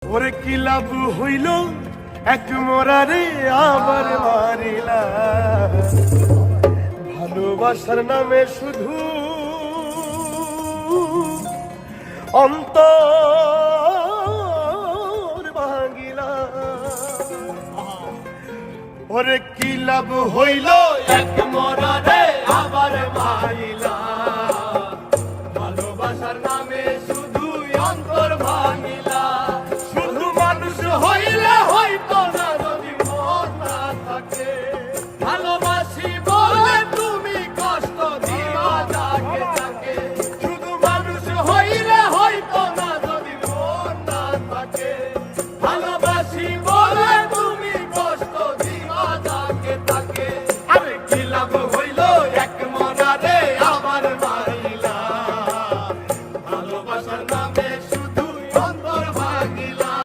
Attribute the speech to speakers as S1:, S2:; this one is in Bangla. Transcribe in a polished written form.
S1: ওরে কি লাভ হইল এক মরারে আবার মারিলা, ভালোবাসার নামে শুধু অন্তর ভাঙিলা। ওরে কি লাভ হইল এক মরারে আবার মারিলা, ভালোবাসার নামে শুধু অন্তর ভাঙিলা। শুধু মানুষ হইলে হইতো না যদি মন না থাকে, ভালোবাসি বলে তুমি কষ্ট দিবা যাকে তাকে। শুধু মানুষ হইলে হইতো না যদি মন না থাকে, ভালোবাসি